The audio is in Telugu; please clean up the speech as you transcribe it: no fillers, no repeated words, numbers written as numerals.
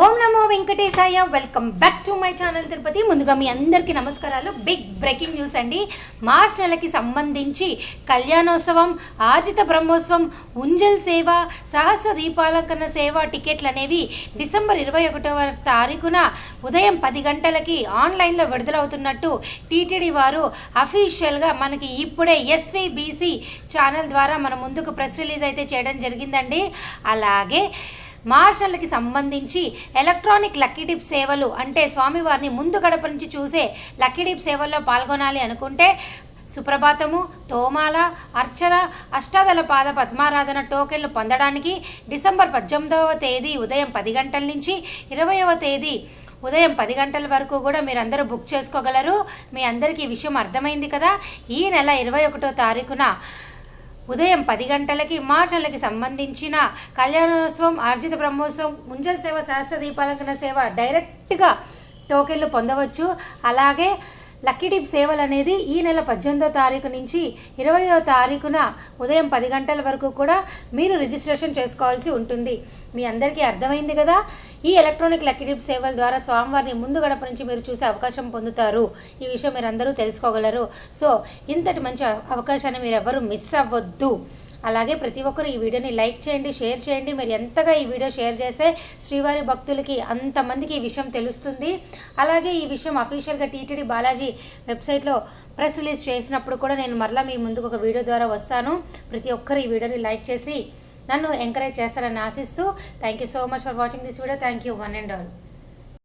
Om Namo Venkatesaya. Welcome back to my channel Tirupati. ముందుగా మీ అందరికీ నమస్కారాలు. బిగ్ బ్రేకింగ్ న్యూస్ అండి. మార్చ్ నెలకి సంబంధించి కళ్యాణోత్సవం, ఆర్జిత బ్రహ్మోత్సవం, ఉంజల్ సేవ, సహస్ర దీపాలంకరణ సేవ టికెట్లు అనేవి డిసెంబర్ 21వ తారీఖున ఉదయం 10 గంటలకి ఆన్లైన్లో విడుదలవుతున్నట్టు టీటీడీ వారు అఫీషియల్గా మనకి ఇప్పుడే ఎస్వీబీసీ ఛానల్ ద్వారా మన ముందుకు ప్రెస్ రిలీజ్ అయితే చేయడం జరిగిందండి. అలాగే మార్చ్ నెలకి సంబంధించి ఎలక్ట్రానిక్ లక్కీ టిప్ సేవలు అంటే స్వామివారిని ముందు గడప నుంచి చూసే లక్కీ టిప్ సేవల్లో పాల్గొనాలి అనుకుంటే సుప్రభాతము, తోమాల, అర్చన, అష్టాదళ పాద పద్మారాధన టోకెన్లు పొందడానికి డిసెంబర్ 18వ తేదీ ఉదయం 10 గంటల నుంచి 20వ తేదీ ఉదయం 10 గంటల వరకు కూడా మీరందరూ బుక్ చేసుకోగలరు. మీ అందరికీ ఈ విషయం అర్థమైంది కదా. ఈ నెల 21వ తారీఖున ఉదయం 10 గంటలకి మార్చ్ నెలకి సంబంధించిన కళ్యాణోత్సవం, ఆర్జిత బ్రహ్మోత్సవం, ముంజల్ సేవ, సహస్ర దీపాలంకరణ సేవ డైరెక్ట్గా టోకెన్లు పొందవచ్చు. అలాగే లక్కీ టిప్ సేవలు అనేది ఈ నెల 18వ తారీఖు నుంచి 20వ తారీఖున ఉదయం 10 గంటల వరకు కూడా మీరు రిజిస్ట్రేషన్ చేసుకోవాల్సి ఉంటుంది. మీ అందరికీ అర్థమైంది కదా. ఈ ఎలక్ట్రానిక్ లక్కీ టిప్ సేవల ద్వారా స్వామివారిని ముందు గడప నుంచి మీరు చూసే అవకాశం పొందుతారు. ఈ విషయం మీరు అందరూ తెలుసుకోగలరు. సో ఇంతటి మంచి అవకాశాన్ని మీరు ఎవరు మిస్ అవ్వద్దు. అలాగే ప్రతి ఒక్కరు ఈ వీడియోని లైక్ చేయండి, షేర్ చేయండి. మీరు ఎంతగా ఈ వీడియో షేర్ చేస్తే శ్రీవారి భక్తులకి అంతమందికి ఈ విషయం తెలుస్తుంది. అలాగే ఈ విషయం అఫీషియల్గా టీటీడీ బాలాజీ వెబ్సైట్లో ప్రెస్ రిలీజ్ చేసినప్పుడు కూడా నేను మరలా మీ ముందుకు ఒక వీడియో ద్వారా వస్తాను. ప్రతి ఒక్కరు ఈ వీడియోని లైక్ చేసి నన్ను ఎంకరేజ్ చేస్తారని ఆశిస్తూ thank you so much for watching this video. Thank you one and all.